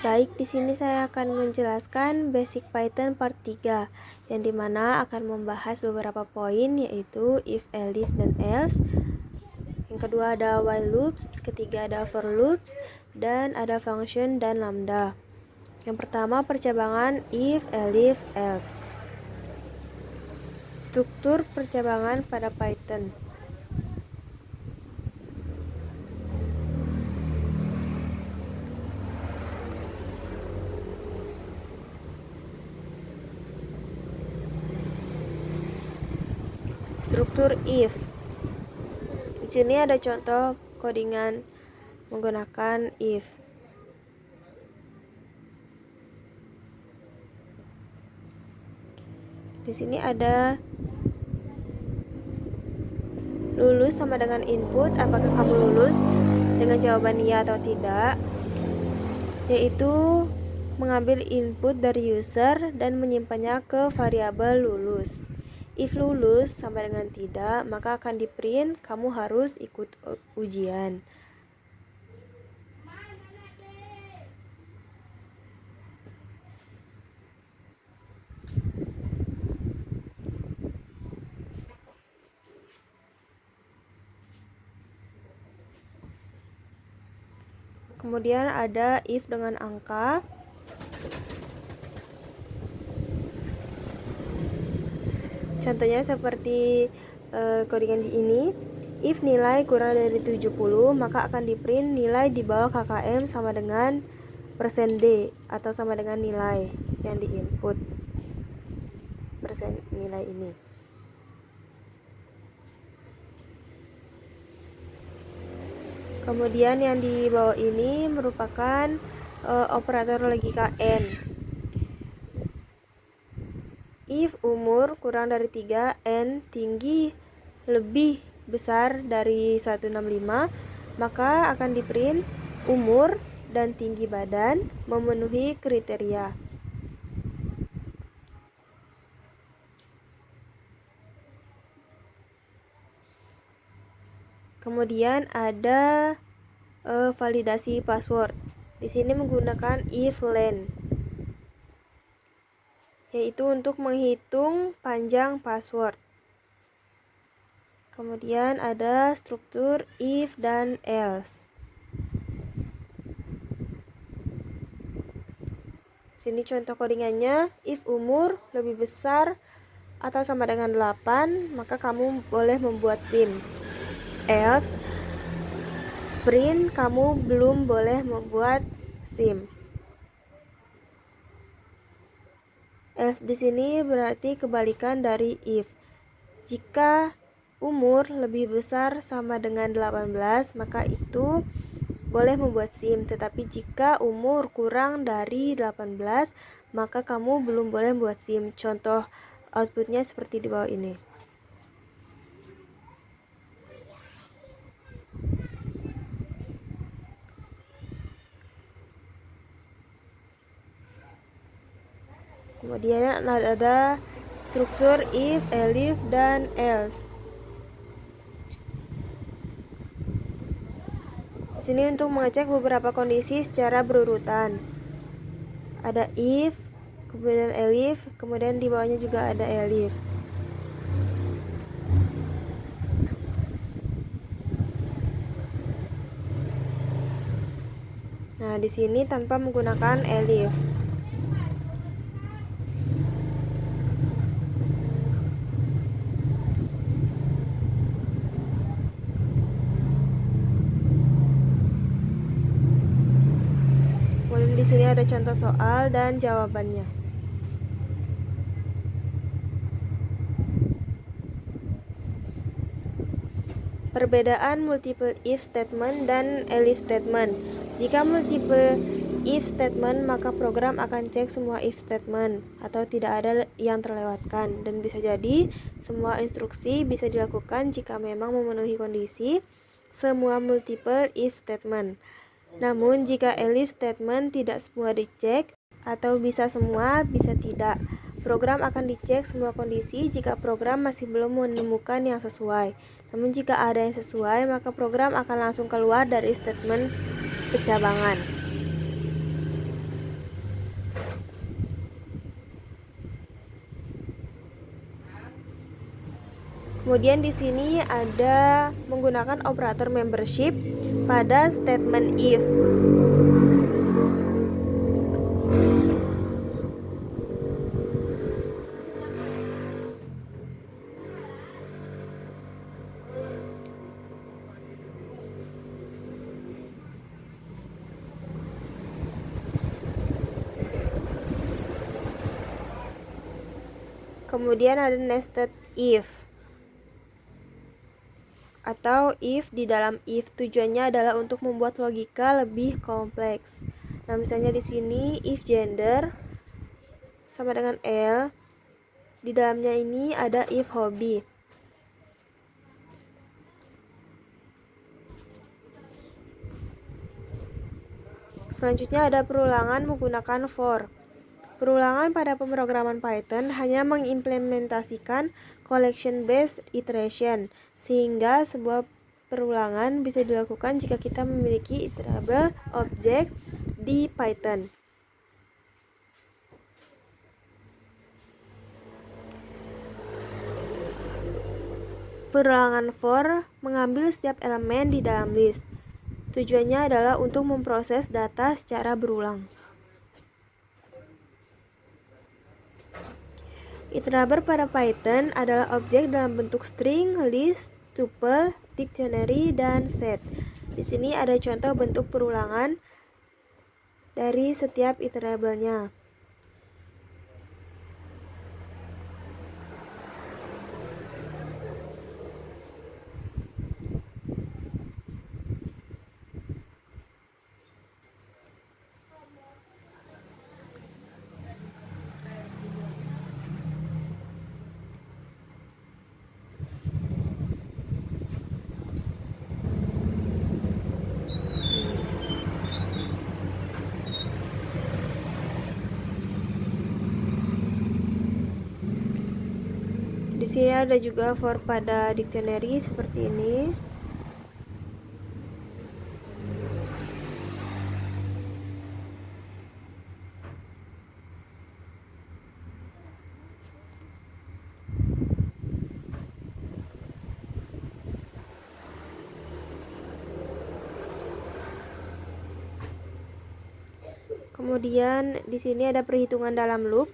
Baik, di sini saya akan menjelaskan Basic Python Part 3, yang dimana akan membahas beberapa poin, yaitu if, elif, dan else. Yang kedua ada while loops, ketiga ada for loops, dan ada function dan lambda. Yang pertama percabangan if, elif, else. Struktur percabangan pada Python. Struktur if. Di sini ada contoh codingan menggunakan if. Di sini ada lulus sama dengan input, apakah kamu lulus dengan jawaban iya atau tidak, yaitu mengambil input dari user dan menyimpannya ke variabel lulus. If lulus sama dengan tidak, maka akan di print kamu harus ikut ujian. Kemudian ada if dengan angka. Contohnya seperti codingan di ini. If nilai kurang dari 70, maka akan di print nilai di bawah KKM sama dengan %D atau sama dengan nilai yang di input. Persen nilai ini. Kemudian yang di bawah ini merupakan operator logika N. If umur kurang dari 3, N tinggi lebih besar dari 165, maka akan di print umur dan tinggi badan memenuhi kriteria. Kemudian ada validasi password. Di sini menggunakan if len, yaitu untuk menghitung panjang password. Kemudian ada struktur if dan else. Sini contoh codingannya, if umur lebih besar atau sama dengan 8, maka kamu boleh membuat SIM. Else, print kamu belum boleh membuat SIM. Else di sini berarti kebalikan dari if. Jika umur lebih besar sama dengan 18, maka itu boleh membuat SIM. Tetapi jika umur kurang dari 18, maka kamu belum boleh membuat SIM. Contoh outputnya seperti di bawah ini. Kemudian ada struktur if, elif, dan else. Sini untuk mengecek beberapa kondisi secara berurutan. Ada if, kemudian elif, kemudian di bawahnya juga ada elif. Nah, di sini tanpa menggunakan elif. Di sini ada contoh soal dan jawabannya. Perbedaan multiple if statement dan elif statement. Jika multiple if statement, maka program akan cek semua if statement atau tidak ada yang terlewatkan, dan bisa jadi semua instruksi bisa dilakukan jika memang memenuhi kondisi semua multiple if statement. Namun jika elif statement tidak semua dicek, atau bisa semua, bisa tidak. Program akan dicek semua kondisi jika program masih belum menemukan yang sesuai. Namun jika ada yang sesuai, maka program akan langsung keluar dari statement percabangan. Kemudian di sini ada menggunakan operator membership pada statement if. Kemudian ada nested if atau if di dalam if. Tujuannya adalah untuk membuat logika lebih kompleks. Nah, misalnya di sini if gender sama dengan L, di dalamnya ini ada if hobby. Selanjutnya ada perulangan menggunakan for. Perulangan pada pemrograman Python hanya mengimplementasikan collection based iteration, sehingga sebuah perulangan bisa dilakukan jika kita memiliki iterable object di Python. Perulangan for mengambil setiap elemen di dalam list. Tujuannya adalah untuk memproses data secara berulang. Iterable pada Python adalah objek dalam bentuk string, list, tuple, dictionary, dan set. Di sini ada contoh bentuk perulangan dari setiap iterable-nya. Di sini ada juga for pada dictionary seperti ini. Kemudian di sini ada perhitungan dalam loop.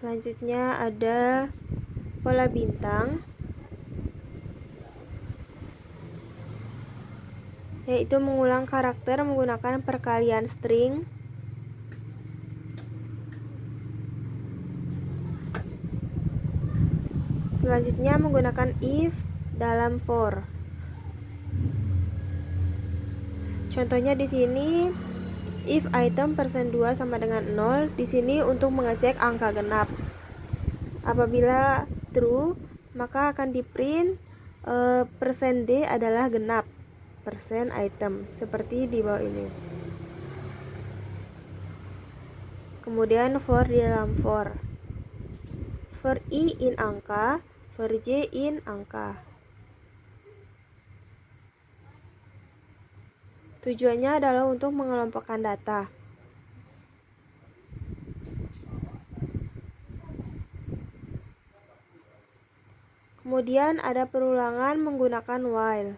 Selanjutnya ada pola bintang, yaitu mengulang karakter menggunakan perkalian string. Selanjutnya menggunakan if dalam for. Contohnya di sini if item %2 sama dengan 0, di sini untuk mengecek angka genap. Apabila true, maka akan di print %d adalah genap, persen item, seperti di bawah ini. Kemudian for di dalam for i in angka, for j in angka. Tujuannya adalah untuk mengelompokkan data. Kemudian ada perulangan menggunakan while.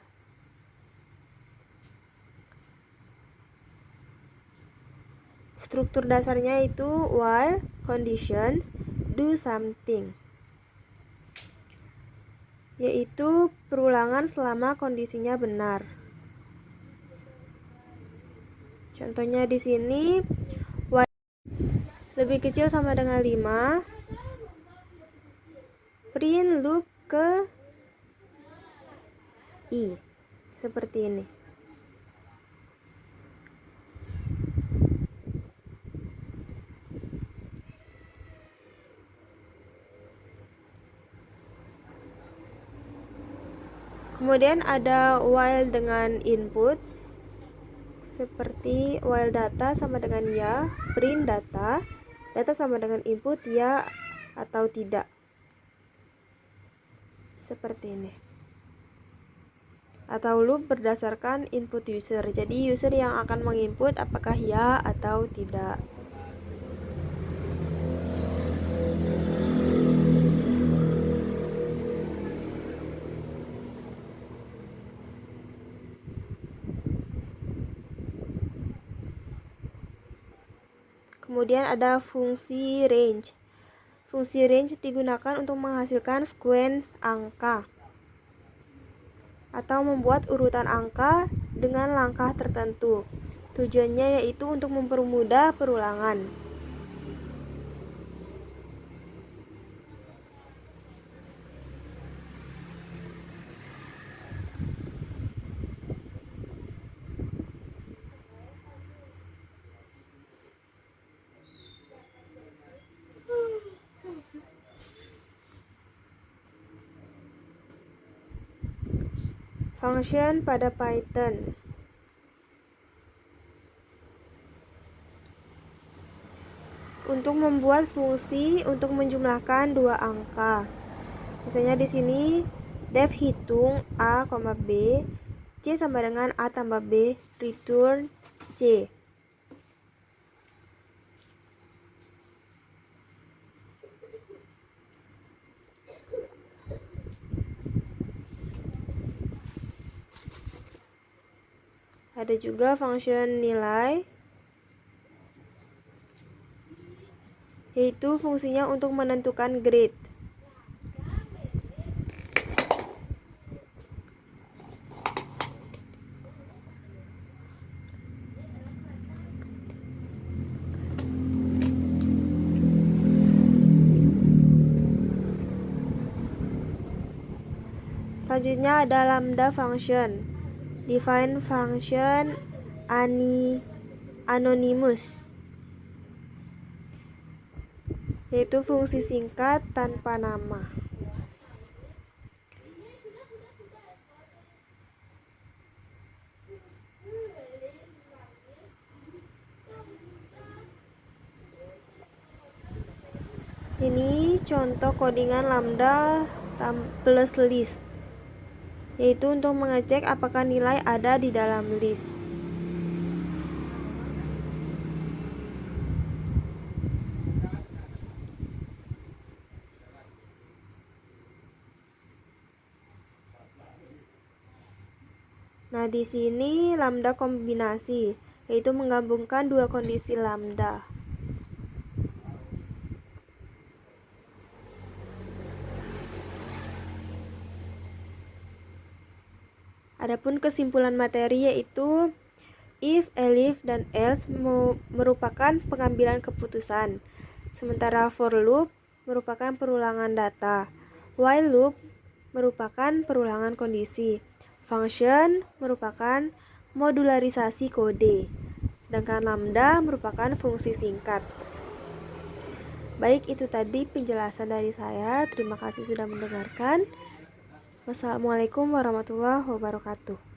Struktur dasarnya itu while conditions do something, yaitu perulangan selama kondisinya benar. Contohnya di sini while lebih kecil sama dengan 5, print loop ke i, seperti ini. Kemudian ada while dengan input, seperti while data sama dengan ya, print data, data sama dengan input ya atau tidak, seperti ini. atau loop berdasarkan input user. Jadi user yang akan menginput apakah ya atau tidak. Kemudian ada fungsi range. Fungsi range digunakan untuk menghasilkan sequence angka atau membuat urutan angka dengan langkah tertentu. Tujuannya yaitu untuk mempermudah perulangan. Function pada Python. Untuk membuat fungsi untuk menjumlahkan dua angka. Misalnya di sini def hitung A, B, C sama dengan A tambah B, return C. Ada juga function nilai, yaitu fungsinya untuk menentukan grade. Selanjutnya ada lambda function. Define function anonymous, yaitu fungsi singkat tanpa nama. Ini contoh codingan lambda plus list, yaitu untuk mengecek apakah nilai ada di dalam list. Nah, di sini lambda kombinasi, yaitu menggabungkan dua kondisi lambda. Adapun kesimpulan materi yaitu if, elif, dan else merupakan pengambilan keputusan, sementara for loop merupakan perulangan data, while loop merupakan perulangan kondisi, function merupakan modularisasi kode, sedangkan lambda merupakan fungsi singkat. Baik, itu tadi penjelasan dari saya. Terima kasih sudah mendengarkan. Wassalamualaikum warahmatullahi wabarakatuh.